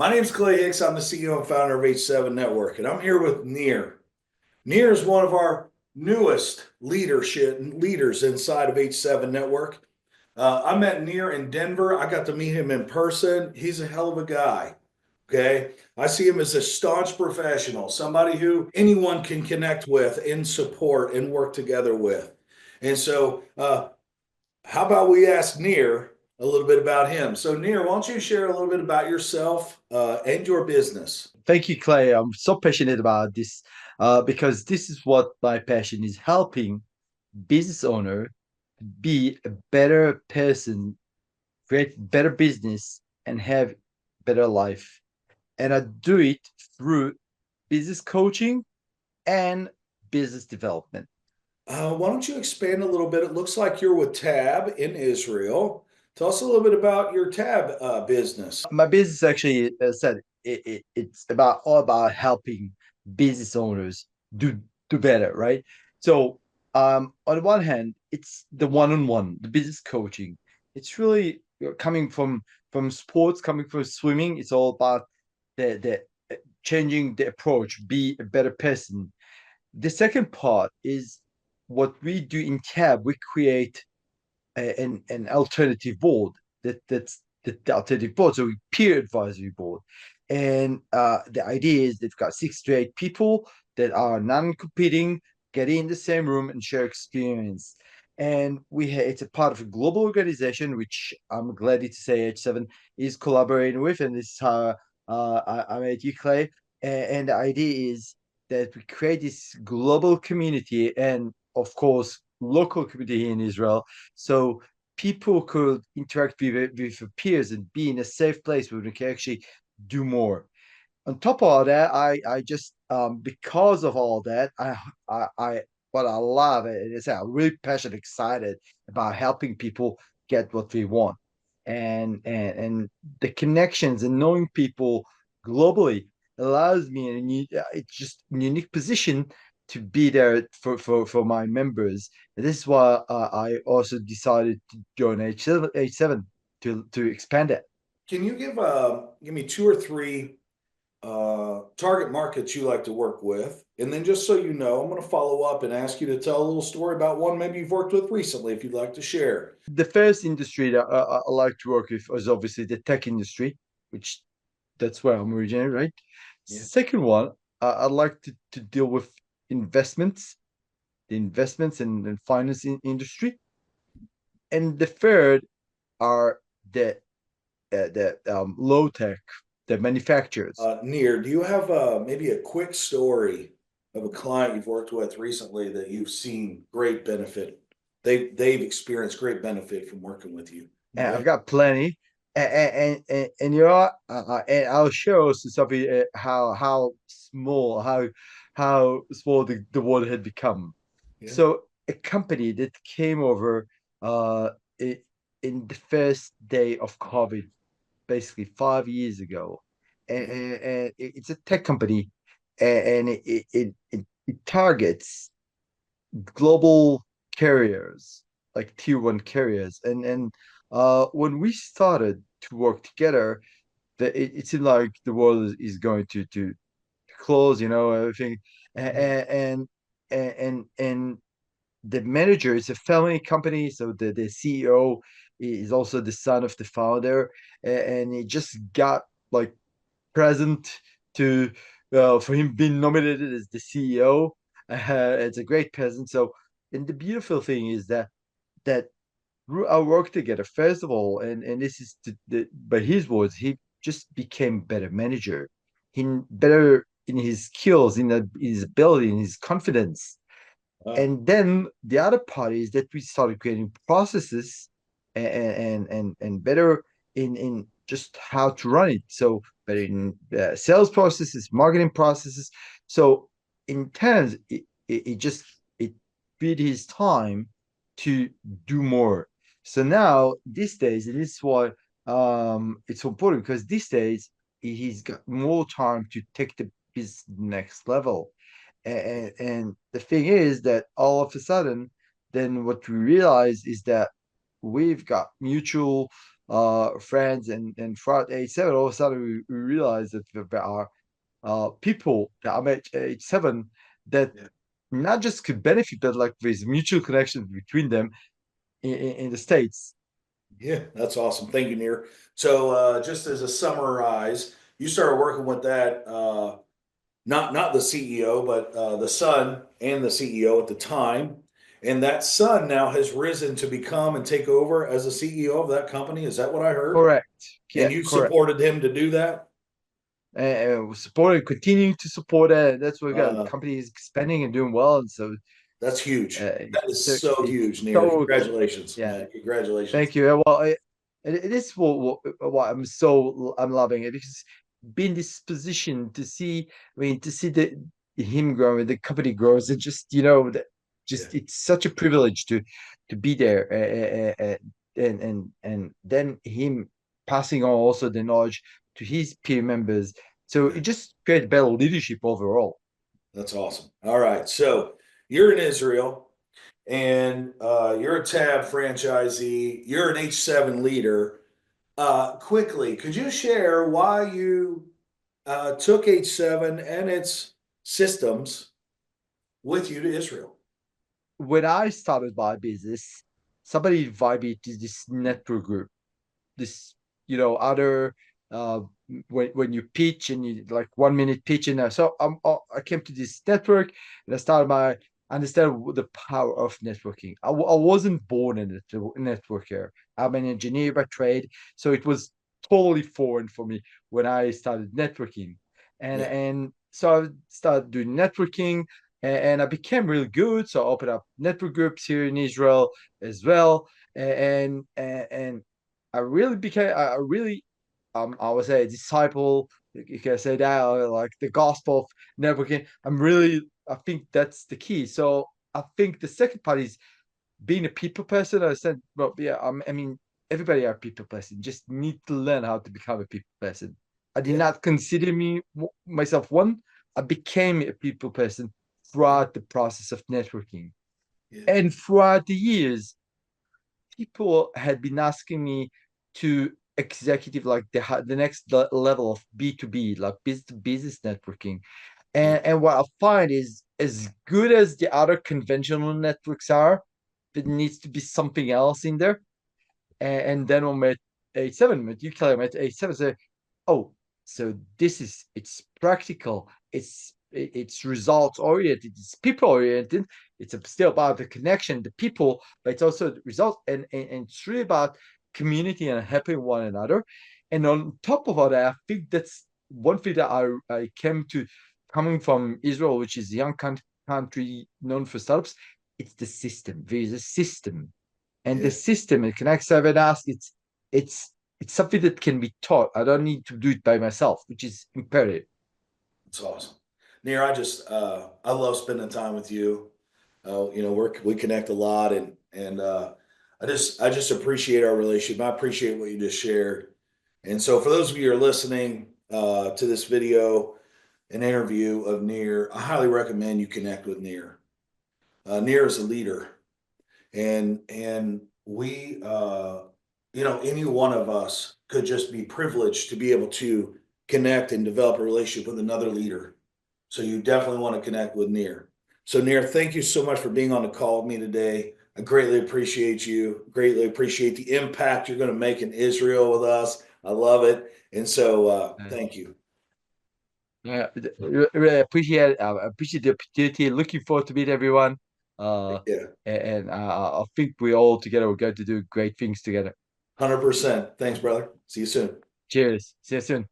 My name is Clay Hicks. I'm the CEO and founder of H7 Network, and I'm here with Nir. Nir is one of our newest leaders inside of H7 Network. I met Nir in Denver. I got to meet him in person. He's a hell of a guy. Okay. I see him as a staunch professional, somebody who anyone can connect with and support and work together with. And so, how about we ask Nir a little bit about him? So, Nir, why don't you share a little bit about yourself and your business? Thank you, Clay. I'm so passionate about this because this is what my passion is helping business owner be a better person, create better business, and have better life. And I do it through business coaching and business development. Why don't you expand a little bit? It looks like you're with Tab in Israel. Tell us a little bit about your Tab business. My business actually said it's about all about helping business owners do do better, right? So on the one hand, it's the one-on-one, the business coaching. It's really coming from sports, coming from swimming. It's all about the changing the approach, be a better person. The second part is what we do in Tab. We create an alternative board that's the alternative board, so we peer advisory board. And the idea is they've got 6 to 8 people that are non-competing, get in the same room and share experience. And it's a part of a global organization, which I'm glad to say H7 is collaborating with, and this is how I met you, Clay. And the idea is that we create this global community and, of course, local community in Israel, so people could interact with peers and be in a safe place where we can actually do more. On top of all that, I just because of all that, I what I love is I'm really passionate, excited about helping people get what they want, and the connections and knowing people globally allows me, and it's just a unique position to be there for my members. And this is why I also decided to join H7 to expand it. Can you give me two or three target markets you like to work with? And then just so you know, I'm going to follow up and ask you to tell a little story about one maybe you've worked with recently, if you'd like to share. The first industry that I like to work with is obviously the tech industry, which that's where I'm originally, right? Yeah. Second one, I'd like to deal with investments, the investments and finance industry. And the third are the low tech, the manufacturers. Nir, do you have maybe a quick story of a client you've worked with recently that you've seen great benefit? They've experienced great benefit from working with you. And I've Okay. got plenty. And you know, and I'll show us something how small the world had become. Yeah. So a company that came over uh i- in the first day of COVID, basically 5 years ago, Yeah. and it's a tech company, and it targets global carriers, like tier one carriers. And when we started to work together, it seemed like the world is going to close, everything. Yeah. And the manager is a family company, so the CEO is also the son of the founder, and he just got like present to for him being nominated as the CEO. It's a great present. So, and the beautiful thing is that through our work together, first of all, and this is by his words, he just became better manager, better in his skills, his ability, in his confidence. Wow. And then the other part is that we started creating processes and better in just how to run it. So better in sales processes, marketing processes. So in terms, it just it freed his time to do more. So now these days, and this is why it's so important, because these days he's got more time to take the business next level. And the thing is that all of a sudden, then what we realize is that we've got mutual friends, and throughout H7, all of a sudden we realized that there are people that are at H7 that Yeah. not just could benefit, but like there's mutual connection between them in the States. Yeah, that's awesome. Thank you, Near. So, just as a summarize, you started working with that, not the CEO, but the son and the CEO at the time, and that son now has risen to become and take over as the CEO of that company. Is that what I heard? Correct. And Yeah, you correct. supported him to do that? And we support it, continuing to support it. That's what we got. The Uh, company is expanding and doing well, and so that's huge. That is so so it's huge, Near. so Congratulations, yeah. man. Congratulations. Thank you. Well, it is what I'm loving it because being this position to see, I mean, to see the him growing, the company grows, and just Yeah, just it's such a privilege to be there, and then him passing on also the knowledge to his peer members. So yeah. it just creates better leadership overall. That's awesome. All right. So you're in Israel and you're a Tab franchisee. You're an H7 leader. Quickly, could you share why you took H7 and its systems with you to Israel? When I started my business, somebody invited me to this network group, this other uh when you pitch and you like 1 minute pitch, and so I came to this network and I started my understand the power of networking. I wasn't born in a networker. I'm an engineer by trade, so it was totally foreign for me when I started networking, and Yeah, and so I started doing networking, and I became really good. So I opened up network groups here in Israel as well, and I really became, I really, I was a disciple. You can say that, or like the gospel of networking. I think that's the key. So I think the second part is being a people person. I said, well, yeah, I mean, everybody are people person. Just need to learn how to become a people person. I did yeah, not consider myself one. I became a people person yeah, throughout the process of networking, yeah, and throughout the years people had been asking me to executive like the next level of B2B, like business to business networking. yeah, And what I find is as good as the other conventional networks are, there needs to be something else in there. And then when met H7, met you, Kelly, met H7, say, oh, so it's practical, it's results oriented, it's people oriented, it's still about the connection, the people, but it's also the result, and it's really about community and helping one another. And on top of all that, I think that's one thing that I came to, coming from Israel, which is a young country known for startups. It's the system. There is a system, and the yeah. system it connects seven ask it's it's something that can be taught. I don't need to do it by myself, which is imperative. It's awesome. Near, I love spending time with you. We connect a lot, and I just appreciate our relationship. I appreciate what you just shared. And so, for those of you who are listening to this video, an interview of Near, I highly recommend you connect with Near. Near is a leader, and any one of us could just be privileged to be able to connect and develop a relationship with another leader. So you definitely want to connect with Near. So Near, thank you so much for being on the call with me today. I greatly appreciate you. Greatly appreciate the impact you're going to make in Israel with us. I love it, and so thank you. Yeah, really appreciate it. I appreciate the opportunity. Looking forward to meet everyone. Uh, Yeah, and I think we all together are going to do great things together. 100%. Thanks, brother. See you soon. Cheers. See you soon.